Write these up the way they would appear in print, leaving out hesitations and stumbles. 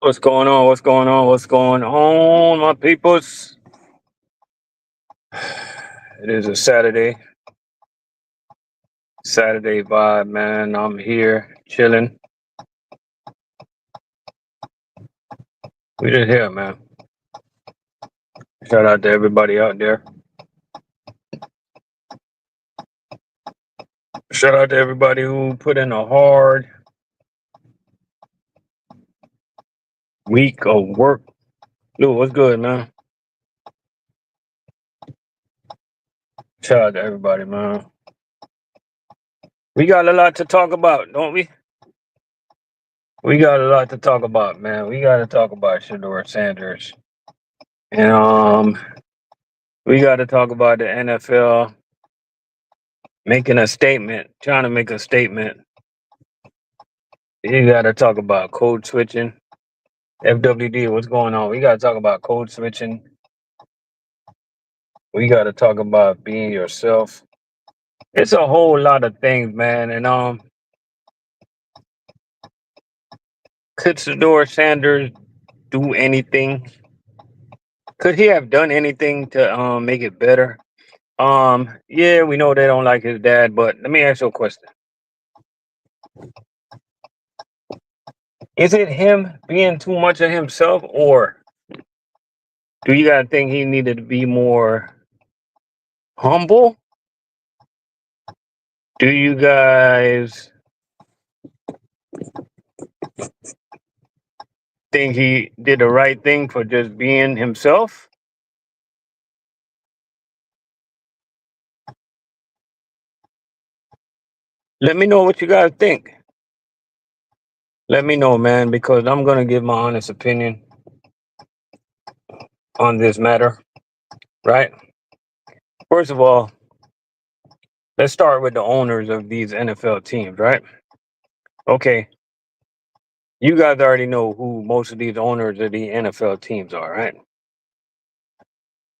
What's going on? What's going on? What's going on, my peoples? It is a Saturday vibe, man. I'm here chilling. We just here, man. Shout out to everybody out there. Shout out to everybody who put in a hard week of work. Lou, what's good, man? Shout out to everybody, man. We got a lot to talk about, don't we? We got a lot to talk about, man. We got to talk about Shador Sanders, and we got to talk about the NFL making a statement, trying to make a statement. You got to talk about code switching. FWD, what's going on? We got to talk about code switching. We got to talk about being yourself. It's a whole lot of things, man. And could Sador Sanders do anything? Could he have done anything to make it better? Yeah, we know they don't like his dad, but let me ask you a question. Is it him being too much of himself, or do you guys think he needed to be more humble? Do you guys think he did the right thing for just being himself? Let me know what you guys think. Let me know, man, because I'm going to give my honest opinion on this matter, right? First of all, let's start with the owners of these NFL teams, right? Okay, you guys already know who most of these owners of the NFL teams are, right?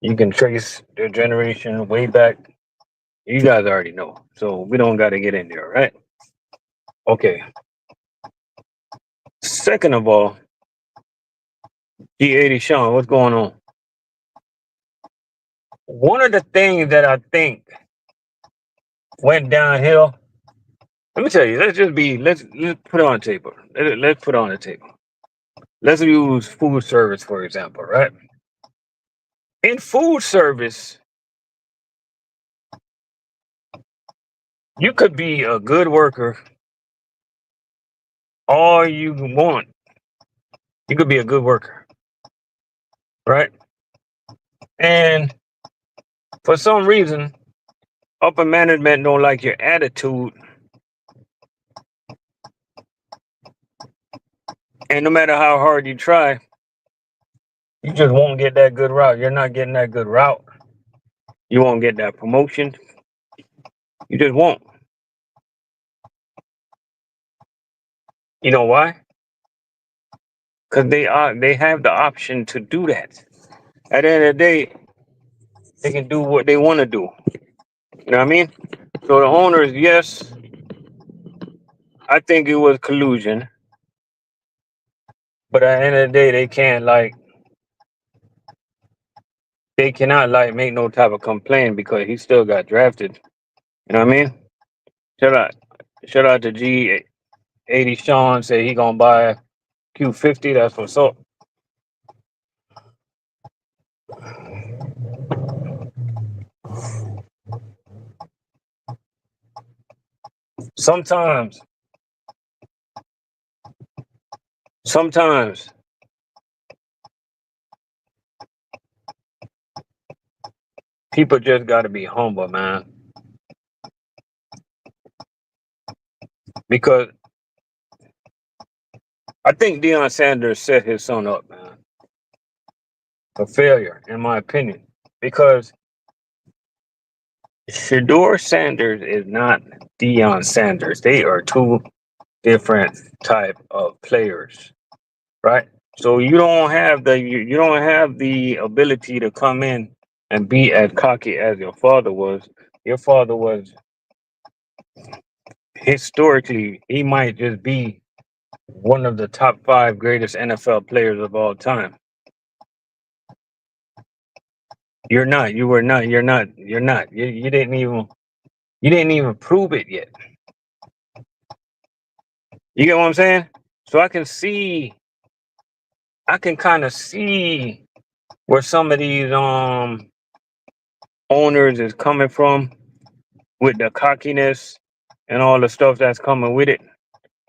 You can trace their generation way back. You guys already know. So we don't got to get in there, right? Okay. Second of all, G80 Sean, what's going on? One of the things that I think went downhill. Let me tell you. Let's put it on the table. Let's put it on the table. Let's use food service for example, right? In food service, you could be a good worker all you want. You could be a good worker, right? And for some reason, upper management don't like your attitude, and no matter how hard you try, you just won't get that good route. You're not getting that good route. You won't get that promotion. You just won't. You know why? Because they have the option to do that. At the end of the day, they can do what they want to do. You know what I mean? So the owners, yes, I think it was collusion, but at the end of the day, they cannot like make no type of complaint because he still got drafted. You know what I mean? Shout out, shout out to G80 Sean. Say he gonna buy Q50. That's what's up. Sometimes, sometimes people just got to be humble, man. Because I think Deion Sanders set his son up, man, for failure, in my opinion. Because Shador Sanders is not Deion Sanders. They are two different type of players, right? So you don't have the ability to come in and be as cocky as your father was. Your father was historically he might just be one of the top 5 greatest NFL players of all time. You're not. You were not. You're not. You're not. You didn't even. You didn't even prove it yet. You get what I'm saying? So I can see. I can kind of see where some of these owners is coming from with the cockiness and all the stuff that's coming with it.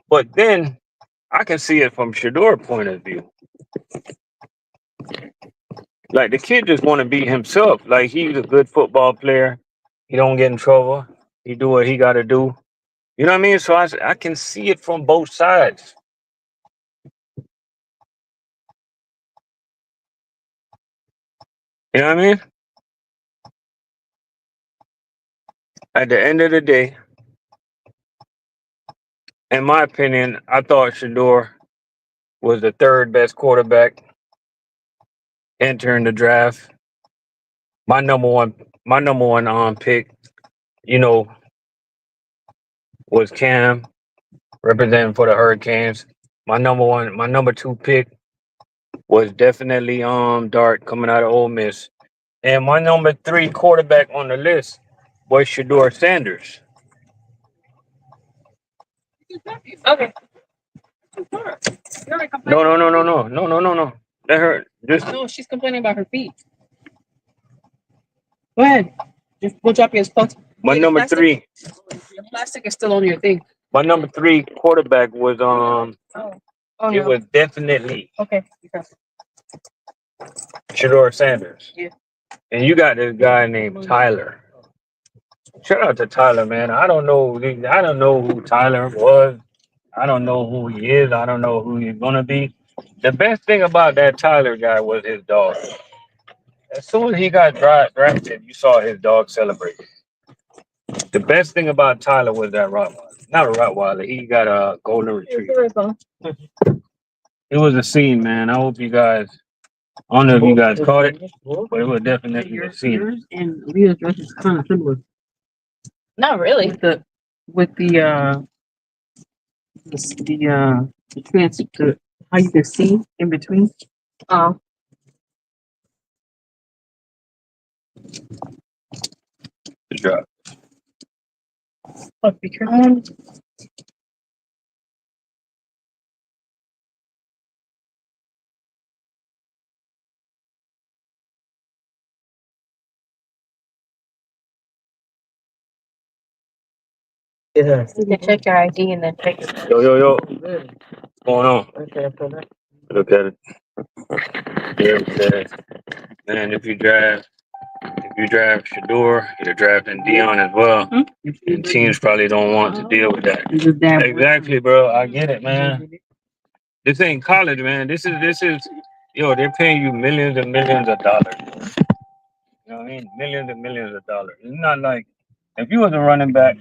But then I can see it from Shador's point of view. Like the kid just want to be himself. Like he's a good football player. He don't get in trouble. He do what he got to do. You know what I mean? So I can see it from both sides. You know what I mean? At the end of the day, in my opinion, I thought Shador was the third best quarterback entering the draft. My number one pick, you know, was Cam representing for the Hurricanes. My number two pick was definitely Dart coming out of Ole Miss. And my number three quarterback on the list was Shador Sanders. Okay. No, no, no, no, no, no, no, no, no. That hurt. Just No, she's complaining about her feet. Go ahead. Just we'll drop your spot. my number three. The plastic is still on your thing. My number three quarterback was Oh it no. was definitely Okay. Okay. Shador Sanders. Yeah. And you got this guy named Tyler. Shout out to Tyler, man. I don't know who Tyler was. I don't know who he is. I don't know who he's gonna be. The best thing about that Tyler guy was his dog. As soon as he got drafted, you saw his dog celebrate. The best thing about Tyler was that Rottweiler. Not a Rottweiler. He got a golden retriever. It was a scene, man. I hope you guys. I don't know if you guys caught it, but it was definitely a scene. Yours and Leah's dress is kind of similar. Not really. With the trans to how you can see in between. Oh, Good job. Oh, be careful. Yeah. you can check your ID and then check it. Yo. What's going on? Look at it. Yeah, it says, man, if you draft Shador, you're drafting Dion as well. And teams probably don't want to deal with that. Exactly, bro. I get it, man. This ain't college, man. This is yo, they're paying you millions and millions of dollars. You know what I mean? Millions and millions of dollars. It's not like if you was a running back,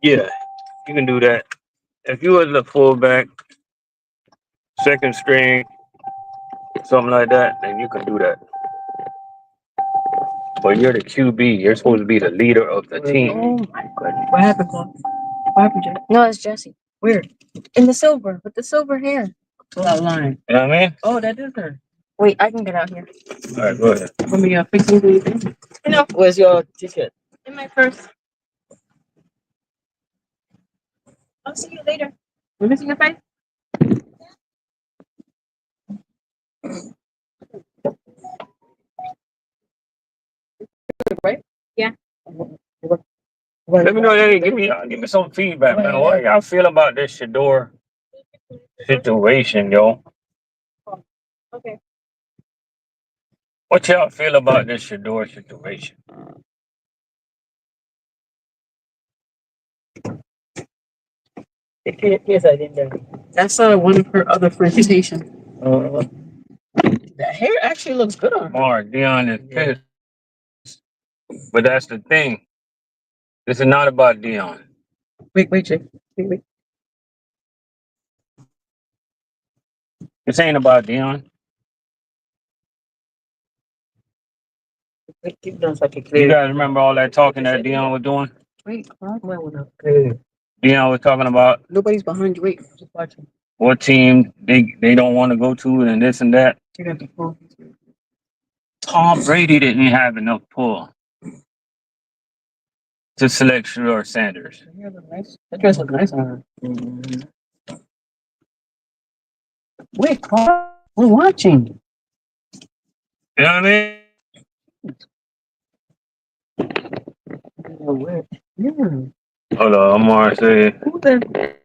yeah, you can do that. If you was a fullback, second string, something like that, then you can do that. But you're the QB. You're supposed to be the leader of the team. Oh my goodness. What happened, Paul? What happened, Jay? No, it's Jesse. Where? In the silver, with the silver hair. That line. You know what I mean? Oh, that is her. Wait, I can get out here. All right, go ahead. Let me fix anything. No, Where's your ticket? in my purse. I'll see you later. Let me see your face. Right? Yeah. Let me know. Hey, give me some feedback, man. What y'all feel about this Shador situation, yo? Okay. What y'all feel about this Shador situation? Yes, I didn't. That's one of her other friends' Haitian. The hair actually looks good on her. Mark, Dion is pissed. But that's the thing. This is not about Dion. Wait, Jay. Wait. This ain't about Dion. Keep doing so I can You clear. guys remember all that talking that Dion was doing? Wait, why went up? You know, we're talking about Nobody's behind you. Wait, I'm just watching. what team they don't want to go to and this and that. You got the phone. Tom Brady didn't have enough pull to select Shador Sanders. Yeah, look nice. That dress looks nice on her. Wait, Carl, we're watching. You know what I mean? Yeah. Hold on, I'm gonna say Who the?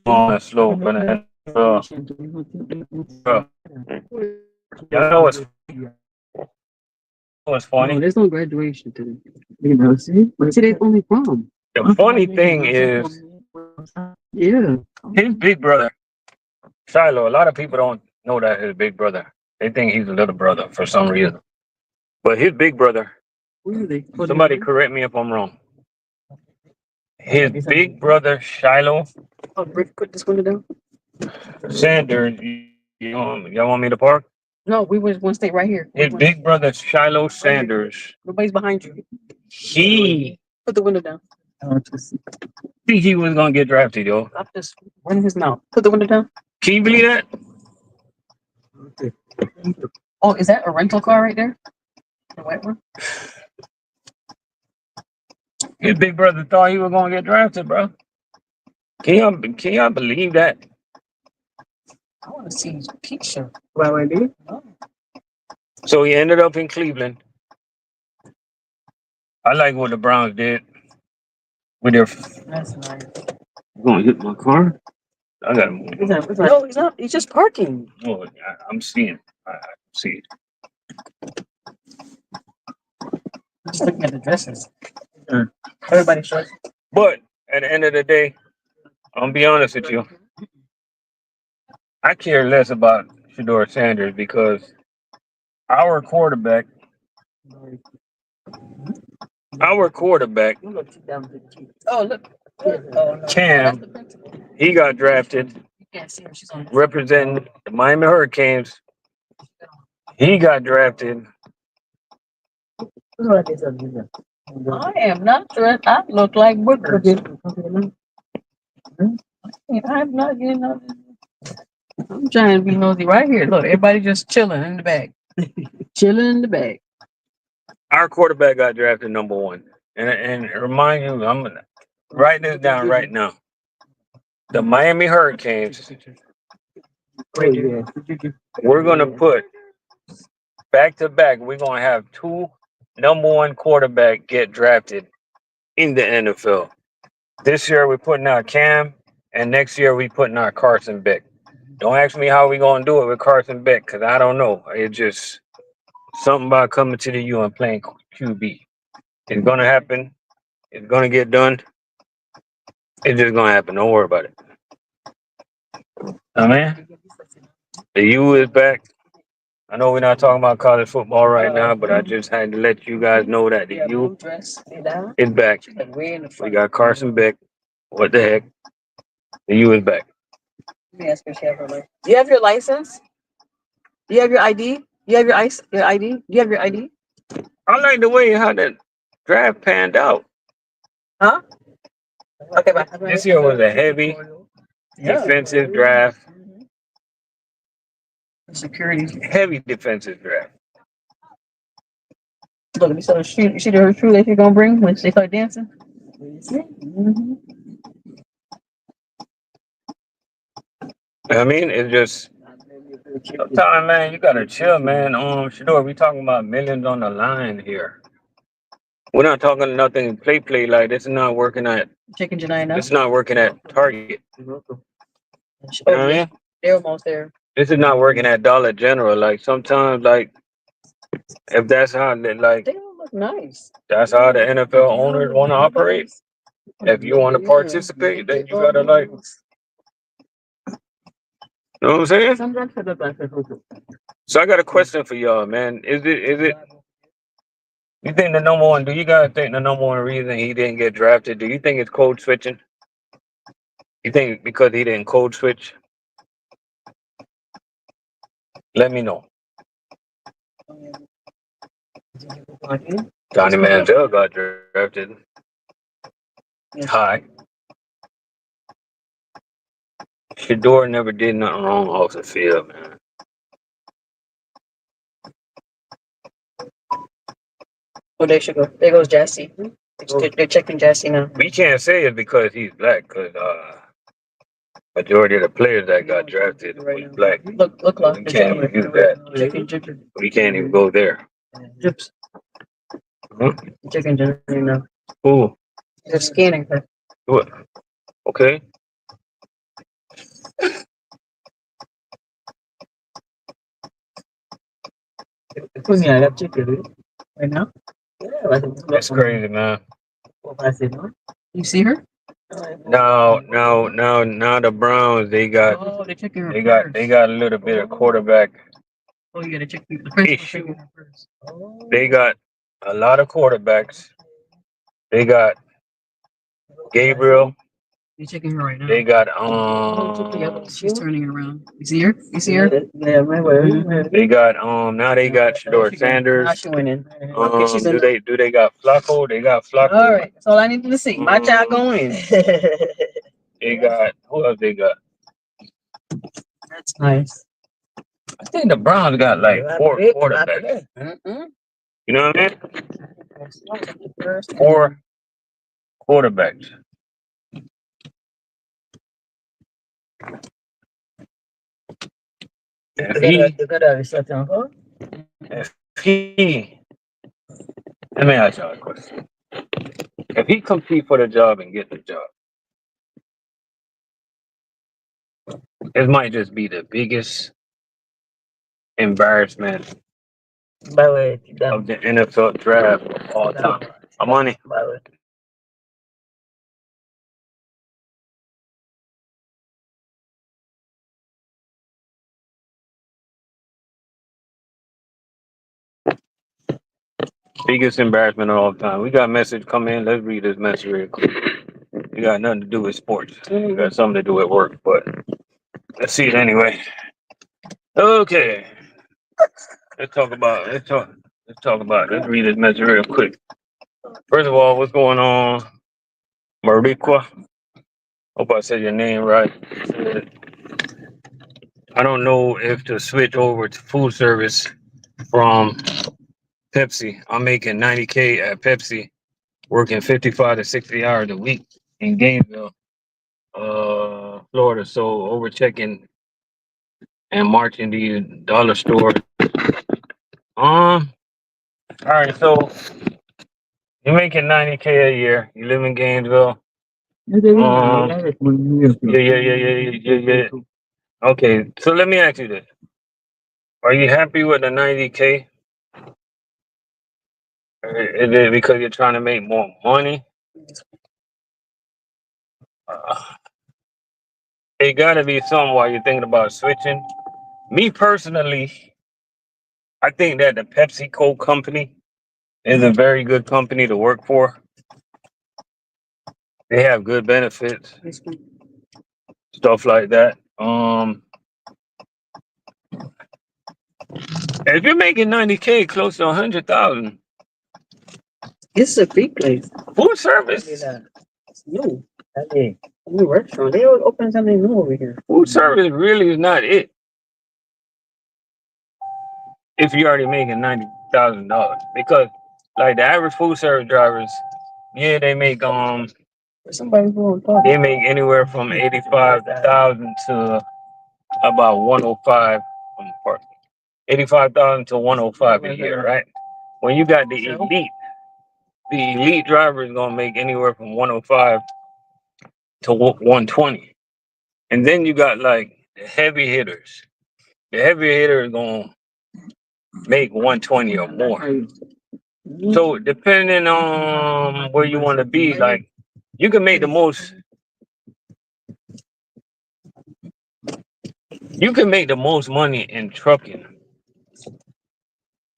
on that slow for that. Bro, y'all know what's Oh, funny? there's no graduation today. You know, see? Today's only prom. The funny thing is Yeah. his big brother, Shiloh. A lot of people don't know that his big brother. They think he's a little brother for some reason. But his big brother, Where are they? somebody correct me if I'm wrong. His big brother Shiloh Oh, Brick, put this window down. Sanders, y'all want me to park? No, we was one stay right here. His big brother Shiloh Sanders, Nobody's behind you. he Put the window down. think he was gonna get drafted, yo. Stop just running his mouth. Put the window down. Can you believe that? Oh, is that a rental car right there? The white one? His big brother thought he was gonna get drafted, bro. Can y'all believe that? I want to see his picture. Why did? Oh, So he ended up in Cleveland. I like what the Browns did with their. that's nice. You gonna hit my car? I gotta move. No, he's not. He's just parking. Oh, I'm seeing. I see it. Just looking at the dresses. Everybody's short. But at the end of the day, I'm gonna be honest with you. I care less about Shador Sanders because our quarterback, Oh, look. Oh, no. Cam, That's the principal. he got drafted You can't see her. She's on. representing the Miami Hurricanes. He got drafted. I am not dressed. I look like boogers. I'm not getting up. I'm trying to be nosy right here. Look, everybody just chilling in the back. Chilling in the back. Our quarterback got drafted number 1. And remind you, I'm gonna write this down right now. The Miami Hurricanes, we're gonna put back to back, we're gonna have 2 number 1 quarterback get drafted in the NFL. This year we're putting out Cam, and next year we putting out Carson Beck. Don't ask me how we gonna do it with Carson Beck, cause I don't know. It's just something about coming to the U and playing QB. It's gonna happen. It's gonna get done. It's just gonna happen. Don't worry about it. I mean, the U is back. I know we're not talking about college football right now, but I just had to let you guys know that the U is back. We got Carson Beck. What the heck? The U is back. Let me ask her if she have her license. Do you have your license? Do you have your ID? Do you have your ID? Do you have your ID? I like the way how that draft panned out. Huh? Okay, bye. This year was a heavy defensive draft. Security. Heavy defensive draft. Look, let me see her shoe. You see her shoe that she's gonna bring when she start dancing? Mm-hmm. I mean, it's just sometimes, man, you gotta chill, man. Shador, we talking about millions on the line here. We're not talking nothing play like this is not working at Chicken Janina. this is not working at Target. You know what I mean? They're almost there. This is not working at Dollar General. Like sometimes, like if that's how like They don't look nice. that's how the NFL owners want to operate. If you want to participate, then you gotta like, you know what I'm saying? So I got a question for y'all, man. Is it? You think the number one? Do you guys think the number one reason he didn't get drafted? Do you think it's code switching? You think because he didn't code switch? Let me know. Johnny Manziel got drafted. Yeah. Hi. Shador never did nothing wrong off the field, man. Oh, there she go. There goes Jassy. They're checking Jassy now. We can't say it because he's black, because majority of the players that got drafted was black. Look, So we can't even use that. Checking Ginger. We can't even go there. Jips. Huh? Checking Ginger now. Who? They're scanning her. What? Okay. Put me out chicken right now. Yeah, That's crazy, man. You see her? Now the Browns they got Oh, they're checking her they got a little bit of quarterback Oh, you gotta check the first. issue. They got a lot of quarterbacks. They got Gabriel. You're checking her right now. They got She's turning it around. You see her? You see her? Yeah, they got now they got Shador Sanders. Now she went in. Okay, she's in. Do they got Flacco? They got Flacco. All right, that's all I needed to see. My child going in. They got who else they got? That's nice. I think the Browns got like 4 quarterbacks. You know what I mean? 4 quarterbacks. If he, let me ask y'all a question. If he compete for the job and get the job, it might just be the biggest embarrassment of the NFL draft of all time. Money. Biggest embarrassment of all time. We got a message come in. Let's read this message real quick. We got nothing to do with sports. We got something to do with work, but let's see it anyway. Okay. Let's read this message real quick. First of all, what's going on? Mariqua. Hope I said your name right. I don't know if to switch over to food service from Pepsi. I'm making $90K at Pepsi, working 55 to 60 hours a week in Gainesville, Florida. So overchecking and marching these dollar stores. All right, so you're making $90K a year. You live in Gainesville. Yeah. Okay, so let me ask you this. Are you happy with the $90K? Is it because you're trying to make more money? It gotta be something while you're thinking about switching. Me personally, I think that the PepsiCo company is a very good company to work for. They have good benefits, stuff like that. If you're making $90K, close to 100,000, It's a big place. food service. It's new. A new restaurant. They always open something new over here. Food service really is not it. If you're already making $90,000, because like the average food service drivers, yeah, they make Somebody who they make anywhere from 85,000 to about 105. 85,000 to 105 a year, right? When you got the elite driver is gonna make anywhere from 105 to 120, and then you got like the heavy hitters. The heavy hitter is gonna make 120 or more. So depending on where you want to be, like you can make the most. You can make the most money in trucking,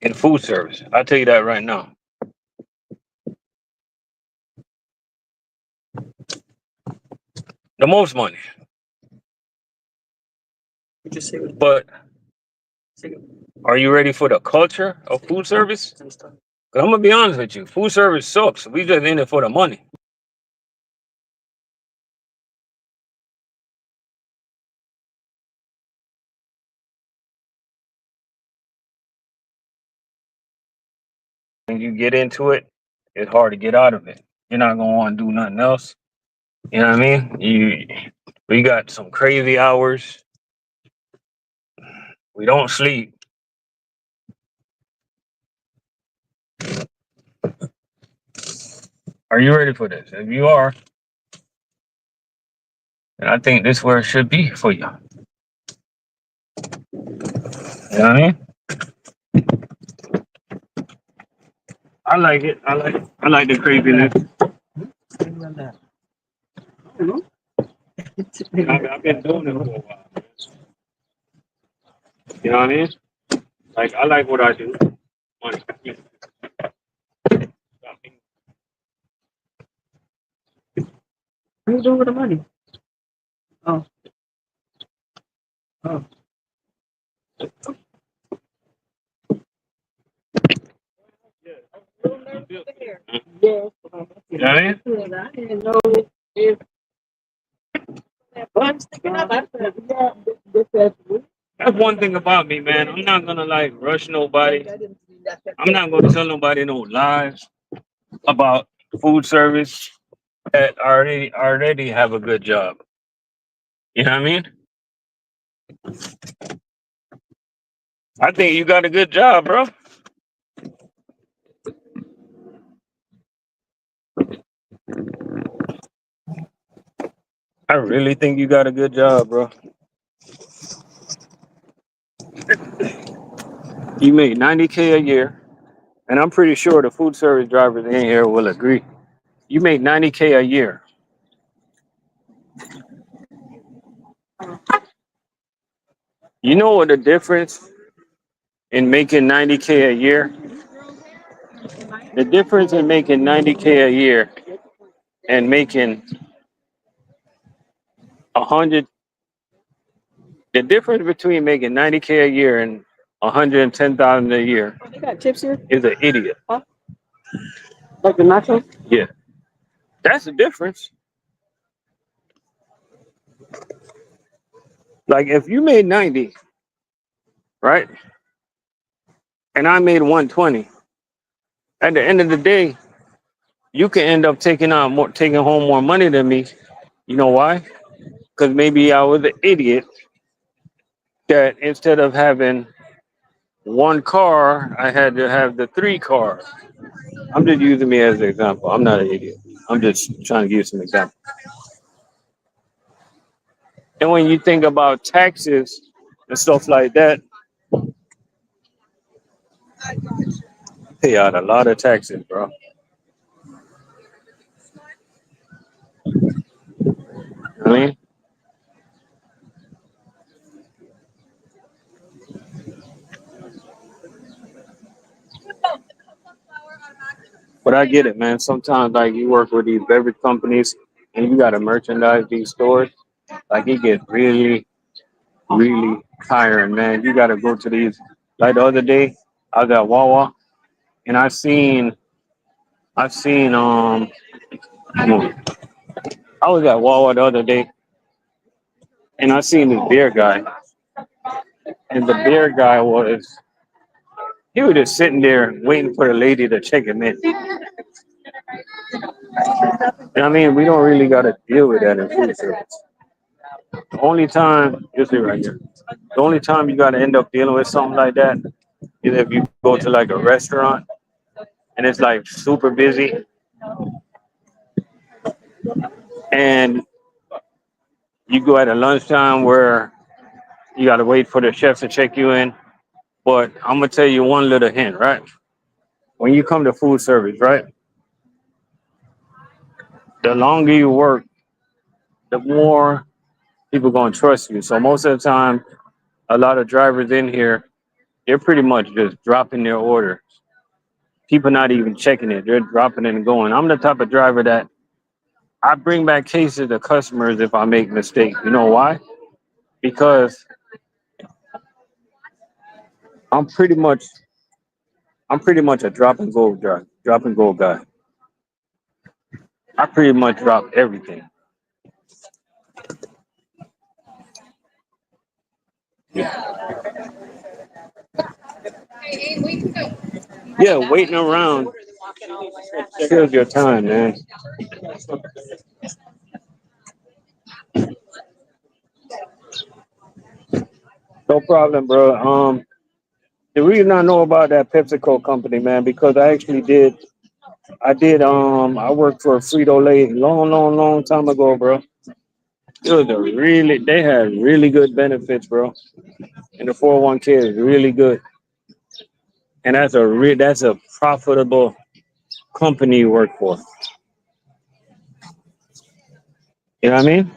in food service. I'll tell you that right now. The most money. But are you ready for the culture of food service? 'Cause I'm gonna be honest with you, food service sucks. We just in it for the money. when you get into it, it's hard to get out of it. You're not gonna want to do nothing else. You know what I mean? We got some crazy hours. We don't sleep. Are you ready for this? If you are, then I think this where it should be for you. You know what I mean? I like it. I like the craziness. I've been doing it for a while. You know what I mean? Like I like what I do. Money. What are you doing with the money? Oh, oh. Yes. You know what I mean? I didn't know if that bun sticking up. I said, yeah, That's one thing about me, man. I'm not gonna like rush nobody. I'm not gonna tell nobody no lies about food service that already have a good job. You know what I mean? I think you got a good job, bro. I really think you got a good job, bro. You make 90K a year, and I'm pretty sure the food service drivers in here will agree. You make 90K a year. You know what the difference in making 90K a year? The difference in making 90K a year and making 100, the difference between making 90K a year and 110,000 a year they got chips here? is an idiot. Huh? Like the nachos? Yeah, that's the difference. Like if you made 90, right, and I made 120, at the end of the day, you can end up taking home more money than me. You know why? Because maybe I was an idiot that instead of having one car, I had to have the three cars. I'm just using me as an example. I'm not an idiot. I'm just trying to give you some examples. And when you think about taxes and stuff like that, pay out a lot of taxes, bro. I mean, but I get it, man. Sometimes like you work with these beverage companies and you gotta merchandise these stores. Like it gets really tiring, man. You gotta go to these. Like the other day, I was at Wawa and I seen I was at Wawa the other day and I seen this beer guy. And the beer guy he was just sitting there waiting for the lady to check him in. And I mean, we don't really got to deal with that in food service. The only time, this is right here. The only time you got to end up dealing with something like that is if you go to like a restaurant and it's like super busy and you go at a lunchtime where you got to wait for the chef to check you in. But I'm gonna tell you one little hint, right? When you come to food service, right? The longer you work, the more people gonna trust you. So most of the time, a lot of drivers in here, they're pretty much just dropping their order. People not even checking it; they're dropping it and going. I'm the type of driver that I bring back cases to customers if I make mistakes. You know why? Because I'm pretty much I'm pretty much a drop and go guy. I pretty much drop everything. Yeah. Yeah, waiting around kills your time, man. No problem, bro. The reason I know about that PepsiCo company, man, because I worked for Frito Lay long, long, long time ago, bro. It was they had really good benefits, bro. And the 401k is really good. And that's a profitable company you work for. You know what I mean?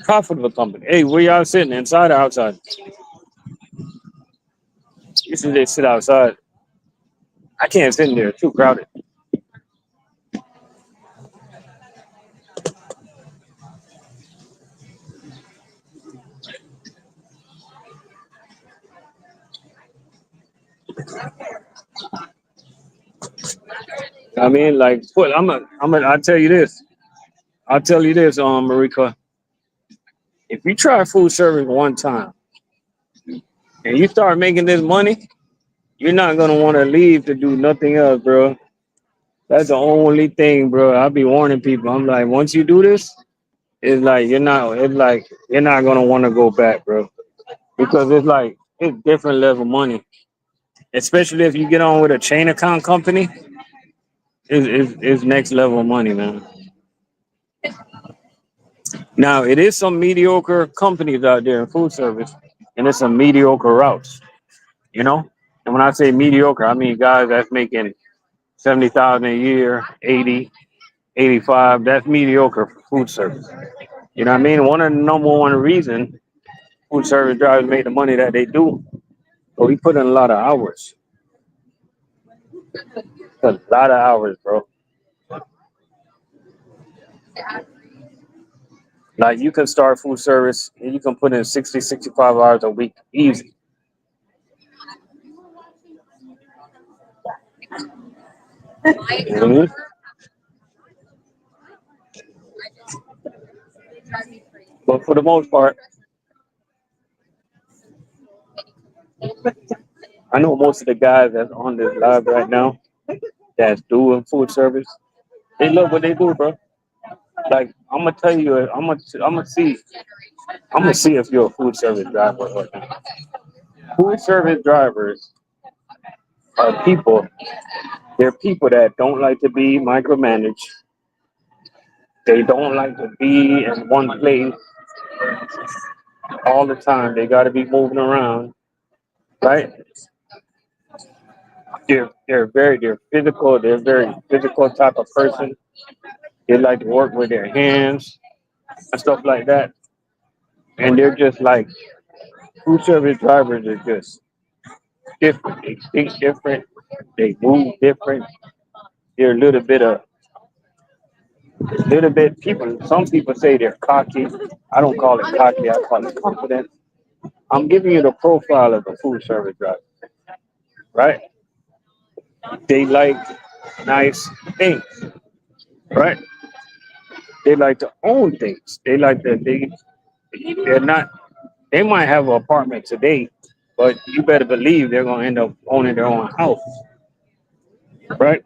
Profitable company. Hey, where y'all sitting? Inside or outside? Usually they sit outside. I can't sit in there, too crowded. I mean, like, put I'll tell you this. I'll tell you this, Marika. If you try food service one time and you start making this money, you're not gonna want to leave to do nothing else, bro. That's the only thing, bro. I'll be warning people. I'm like, once you do this, it's like you're not gonna want to go back, bro. Because it's different level money. Especially if you get on with a chain account company, it's next level money, man. Now it is some mediocre companies out there in food service, and it's some mediocre routes, you know. And when I say mediocre, I mean guys that's making 70,000 a year, 80, 85. That's mediocre for food service. You know what I mean? One of the number one reason food service drivers make the money that they do, but we put in a lot of hours. A lot of hours, bro. Like you can start food service and you can put in 60, 65 hours a week easy. Mhm. But for the most part, I know most of the guys that's on this live right now that's doing food service, they love what they do, bro. Like I'm gonna tell you, I'm gonna see if you're a food service driver or not. Food service drivers are people. They're people that don't like to be micromanaged. They don't like to be in one place all the time. They got to be moving around, right? They're physical. They're very physical type of person. They like to work with their hands and stuff like that. And they're just like food service drivers are just different. They think different. They move different. They're a little bit people. Some people say they're cocky. I don't call it cocky. I call it confident. I'm giving you the profile of the food service driver, right? They like nice things, right? They like to own things. They're not. They might have an apartment today, but you better believe they're gonna end up owning their own house, right?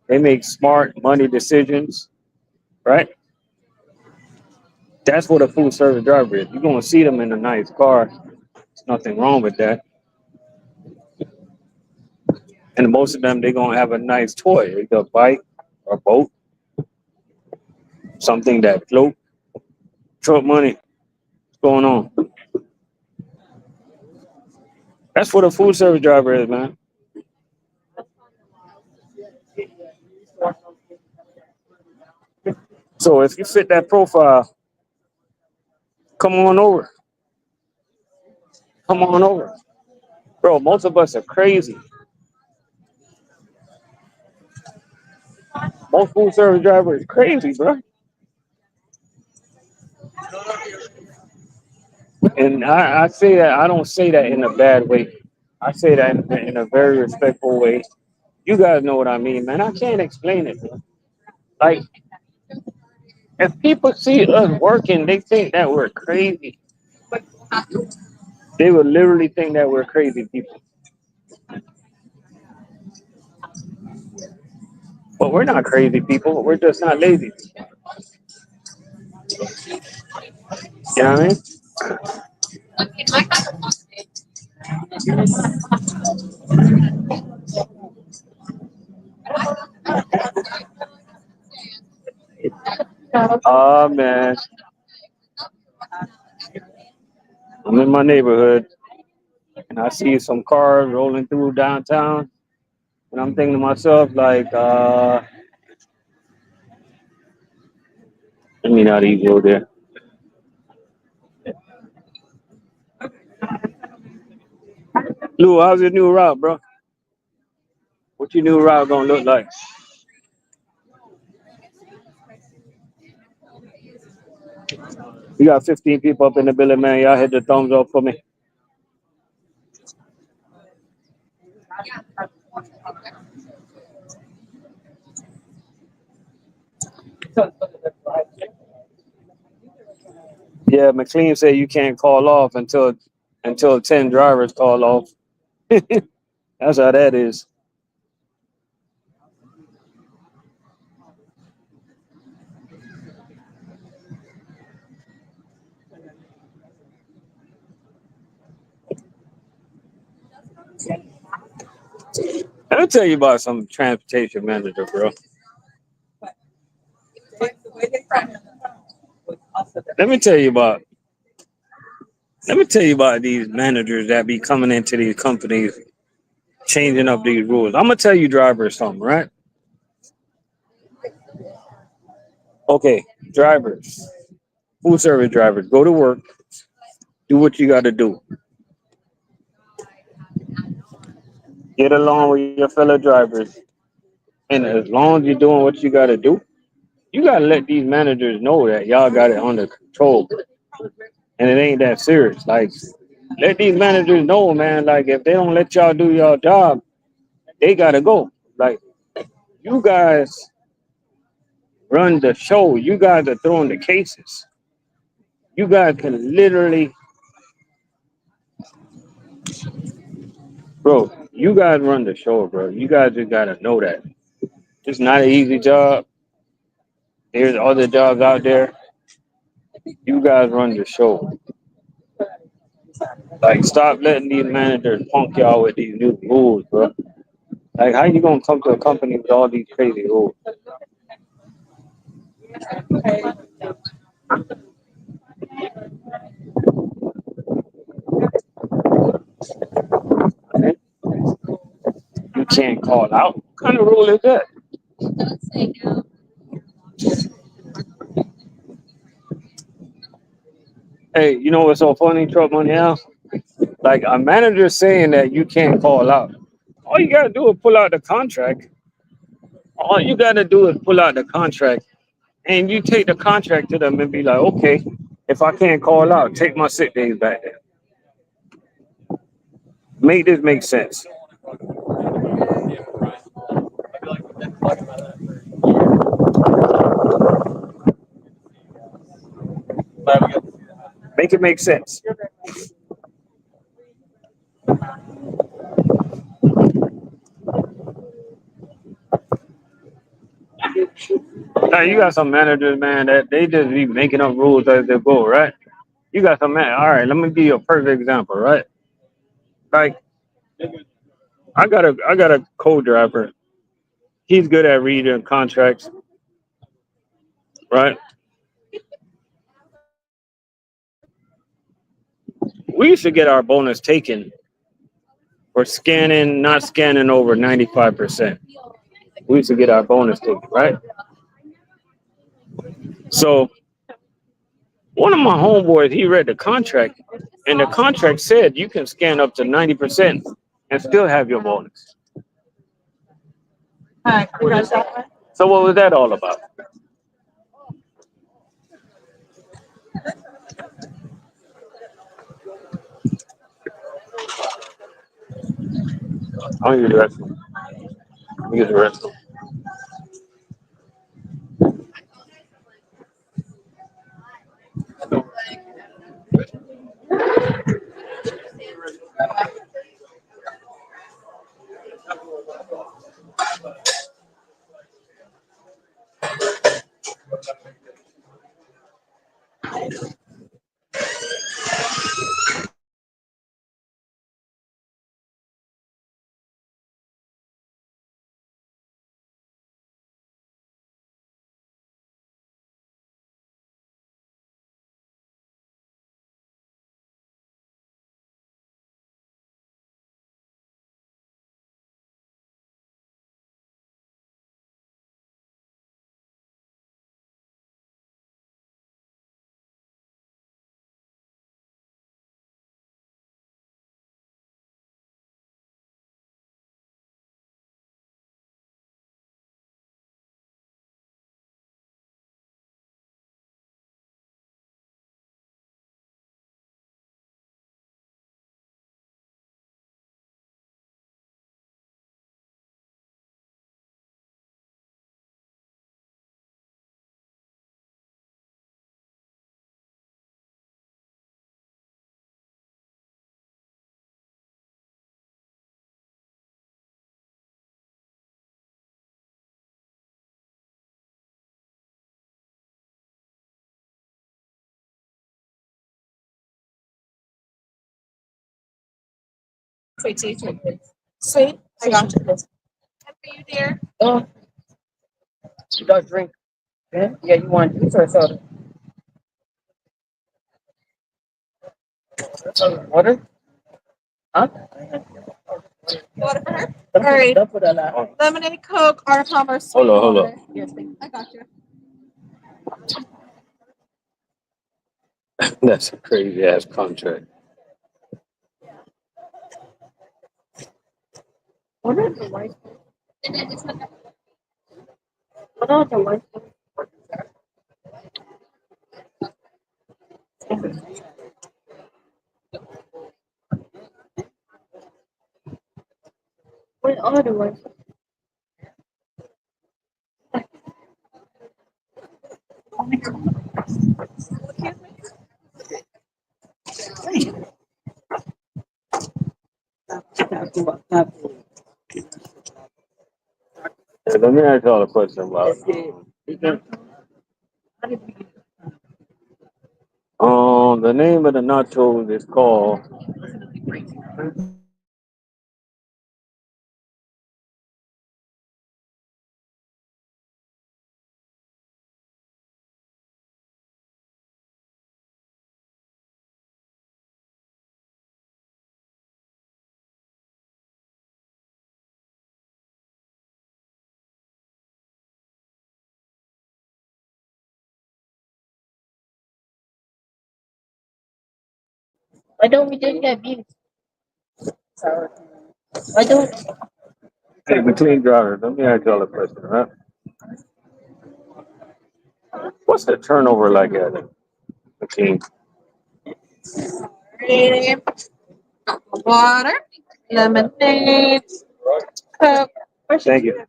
They make smart money decisions, right? That's what a food service driver is. You're gonna see them in a nice car. There's nothing wrong with that. And most of them they're gonna have a nice toy, either a bike or boat, something that float, truck money. What's going on? That's what a food service driver is, man. So if you fit that profile, come on over. Come on over. Bro, most of us are crazy. Most food service drivers are crazy, bro. And I say that I don't say that in a bad way. I say that in a very respectful way. You guys know what I mean, man. I can't explain it, bro. Like if people see us working, they think that we're crazy. They would literally think that we're crazy people. But we're not crazy people. We're just not lazy. You know what I mean? Oh man, I'm in my neighborhood and I see some cars rolling through downtown, and I'm thinking to myself like, let me not even go there. Lou, how's your new route, bro? What your new route gonna look like? We got 15 people up in the building, man. Y'all hit the thumbs up for me. Yeah, McLean said you can't call off until 10 drivers call off. That's how that is. Let me tell you about some transportation manager, bro. Let me tell you about let me tell you about these managers that be coming into these companies changing up these rules. I'm gonna tell you drivers something, right? Okay, drivers, food service drivers, go to work, do what you gotta do. Get along with your fellow drivers. And as long as you're doing what you gotta do, you gotta let these managers know that y'all got it under control. And it ain't that serious. Like, let these managers know, man. Like, if they don't let y'all do your job, they gotta go. Like, you guys run the show. You guys are throwing the cases. You guys can literally, bro. You guys run the show, bro. You guys just gotta know that it's not an easy job. There's other jobs out there. You guys run the show. Like, stop letting these managers punk y'all with these new rules, bro. Like, how you gonna come to a company with all these crazy rules? You can't call out. What kind of rule is that? Hey, you know what's so funny, Truck Money House? Like, a manager saying that you can't call out. All you gotta do is pull out the contract. All you gotta do is pull out the contract, and you take the contract to them and be like, okay, if I can't call out, take my sick days back there. Make this make sense. Make it make sense. Now you got some managers, man, that they just be making up rules as they go, right? You got some man. All right, let me give you a perfect example, right? Like, I got a co-driver. He's good at reading contracts, right? We used to get our bonus taken for scanning, not scanning over 95%. We used to get our bonus taken, right? So one of my homeboys, he read the contract, and the contract said you can scan up to 90% and still have your bonus. So what was that all about? I'll use the restroom. I'll use the restroom. Sweet. Sweet. I got you. And for you, dear. Oh, you got drink. Yeah, you want juice or soda? Water? Huh? Water for her. All right. Lemonade, Coke, Arnold Palmer, sweet Hold water. on. Yes, thank you. I got you. That's a crazy ass contract. What is the white? What is the white? What are the white? Hey, let me ask y'all a question about the name of the nachos is called Why don't we just get beef? Why don't? Hey, between drivers. Let me ask y'all a question, right? What's the turnover like at McLean? Ready? Water, lemonade, Coke. Thank you.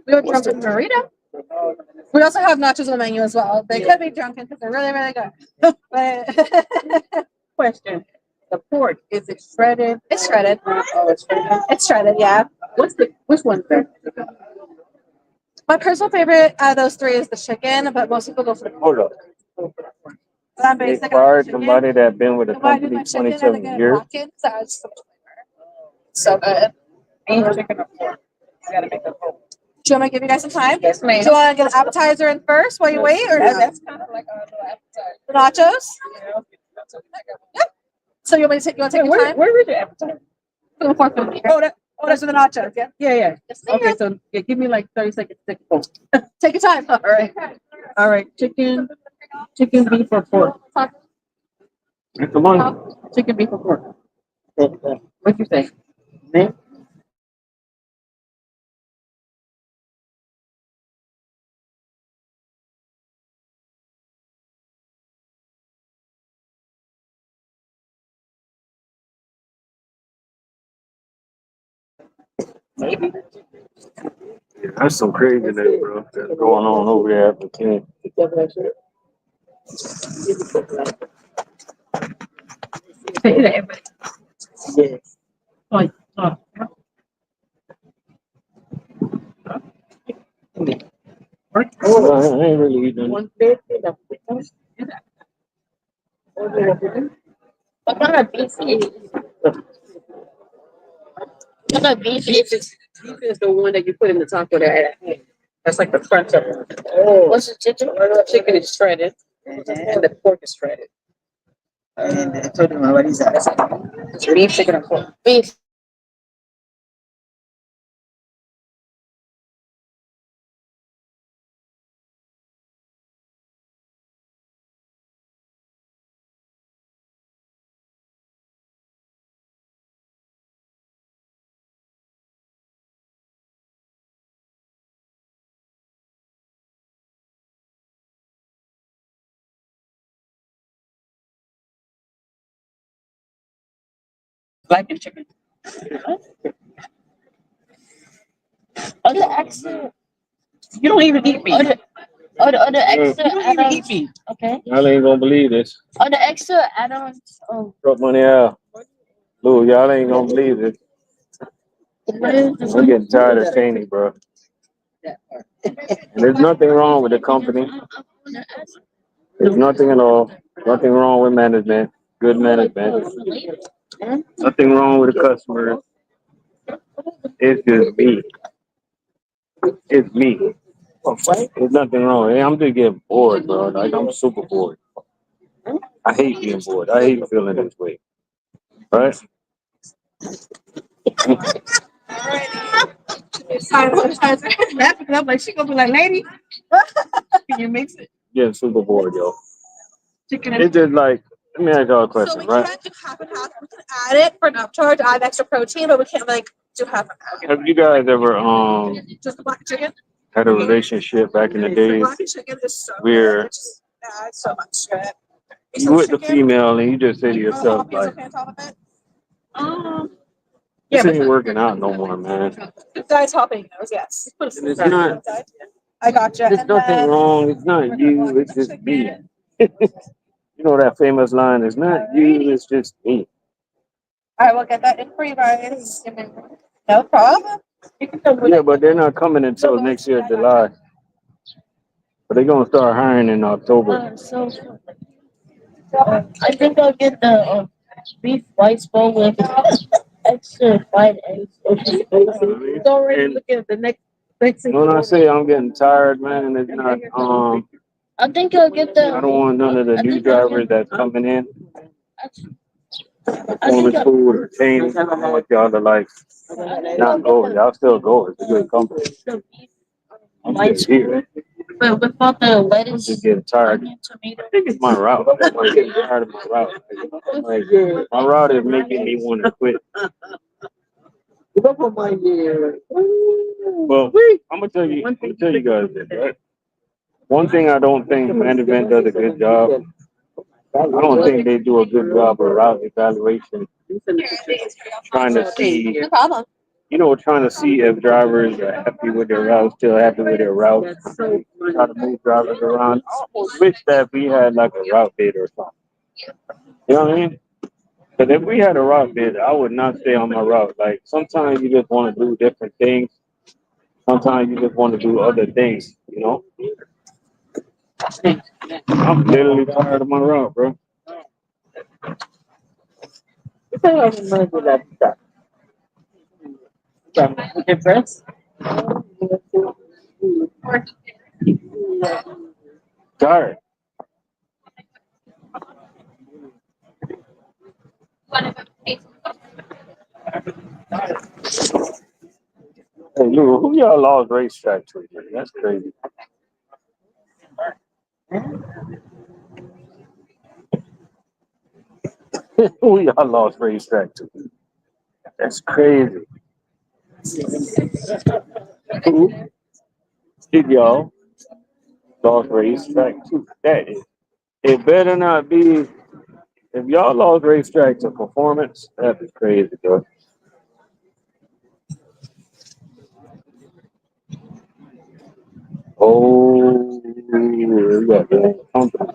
We have drunken burrito. We also have nachos on the menu as well. They could be drunken because they're really, really good. But Question. The pork, is it shredded? it's shredded. Oh, it's shredded. It's shredded, yeah. Which one's better? My personal favorite out of those three is the chicken, but most people go for the pork. Hold up. But I'm They basic on fired chicken. somebody that been with the Combined with company my chicken and the 27 good years. Watkins, that adds so much flavor. So good. Beef, chicken, or pork? You gotta make a vote. Do you want me to give you guys some time? Yes, ma'am. Do you want to get an appetizer in first while you wait, or no? That's kind of like a little appetizer. The nachos? Yeah. Yep. So you want me to take? You want to take your time? Where is your appetizer? For the 450. Those are the nachos. Yeah. Yeah. Yes, ma'am. Okay, so give me like 30 seconds to take a vote. Take your time. All right. All right, chicken, beef, or pork? Come on. Chicken, beef, or pork? What'd you say? Nick? Maybe. Yeah, that's some craziness, bro. That's going on over there at McLean. Yes. Like, I ain't really eating. one plate, What kind of beef is? What kind of beef is? Beef is the one that you put in the taco there. That's like the front of it. Oh. What's the chicken? Chicken is shredded, and the pork is shredded. And I told him what is that? It's beef, chicken, or pork. Beef. Like your chicken. Other extra. You don't even eat meat. Other extra You don't even eat meat. Okay. Y'all ain't gonna believe this. Other extra add-ons. Oh. Drop money out. Lou, y'all ain't gonna believe this. I'm getting tired of Cheney, bro. And there's nothing wrong with the company. There's nothing at all. Nothing wrong with management. Good management. Nothing wrong with the customers. It's just me. It's me. There's nothing wrong. Hey, I'm just getting bored, bro. Like, I'm super bored. I hate being bored. I hate feeling this way. Right? Wrapping it up like she gonna be like, lady, can you mix it? Getting super bored, yo. Chicken It's just like, let me ask y'all a So question, we right? can't do half and half. We can add it for an upcharge, add extra protein, but we can't like do half and half. Have you guys ever Just the black chicken. had a relationship back in the The days black chicken is so where good. It just adds so much to it. you with the female and you just say to yourself, like, Okay on top of it. this ain't working out no more, man. Diet topping those, yes. And it's not, I gotcha. there's nothing wrong. It's not you. It's just me. You know that famous line, it's not you, it's just me. I will get that in for you guys. No problem. Yeah, but they're not coming until next year, July. But they're going to start hiring in October. I think I'll get the beef rice bowl with extra fried eggs. It's already And looking at the next. when I say I'm getting tired, man, it's not, I think I'll get the. I don't want none of the new drivers that's coming in. I think Performance food or chains. I want y'all to like not go. Y'all still go. It's a good company. I'm just here. But without the I'm lettuce, just getting tired. onion, tomato. I think it's my route. I'm getting tired of my route. Like, my route is making me want to quit. Well, I'm gonna tell you guys this, right? One thing I don't think management does a good job. I don't think they do a good job of route evaluation. Trying to see, No problem. trying to see if drivers are happy with their routes, still happy with their routes. Try to move drivers around. I almost wish that we had like a route bid or something. You know what I mean? But if we had a route bid, I would not stay on my route. Like sometimes you just want to do different things. Sometimes you just want to do other things, I'm literally tired of my route, bro. Impressed? Tired. Hey, Lou, who y'all lost racetrack to? Man? That's crazy. Who y'all lost racetrack to? That's crazy. Who did y'all lost racetrack to? That is. It better not be. If y'all lost racetrack to performance, that is crazy, bro. Oh, we got that company.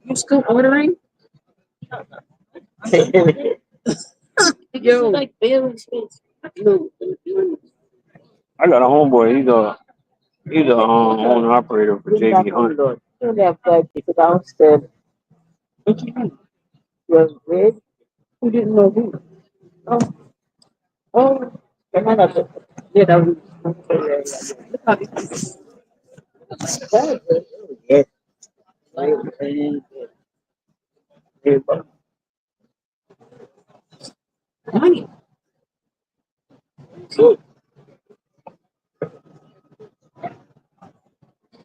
You still ordering? Yo, like Vybz. No, I got a homeboy. He's a owner operator for JB Hunt. you have that because I was said, what you mean? Was red? Who didn't know who? Oh, oh, come on up. Yeah, that was. Yes. Money.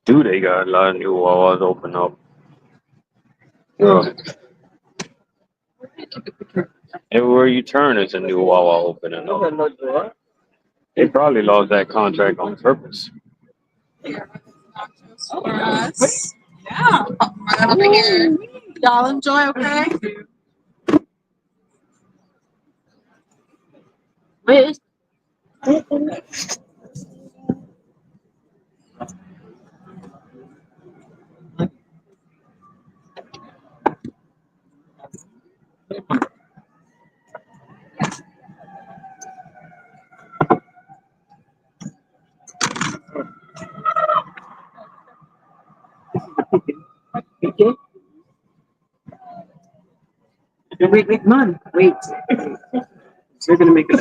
Dude, they got a lot of new Wawas open up. Everywhere you turn, it's a new Wawa opening up. They probably lost that contract on purpose. For us. Yeah. Right over here. Y'all enjoy, okay? Where is PK? Wait, man, wait. So you're gonna make it.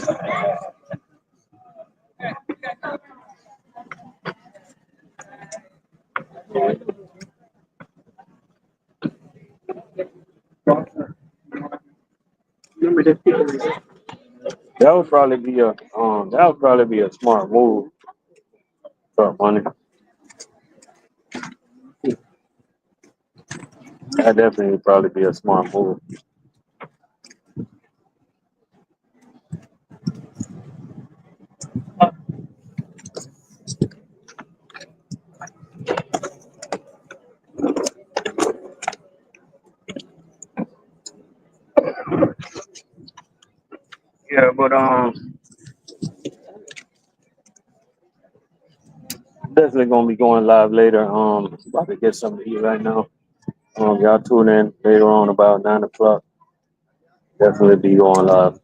Remember that people. That would probably be a smart move for money. That definitely would probably be a smart move. Yeah, but definitely gonna be going live later. About to get something to eat right now. Y'all tune in later on about 9 o'clock. Definitely be going live.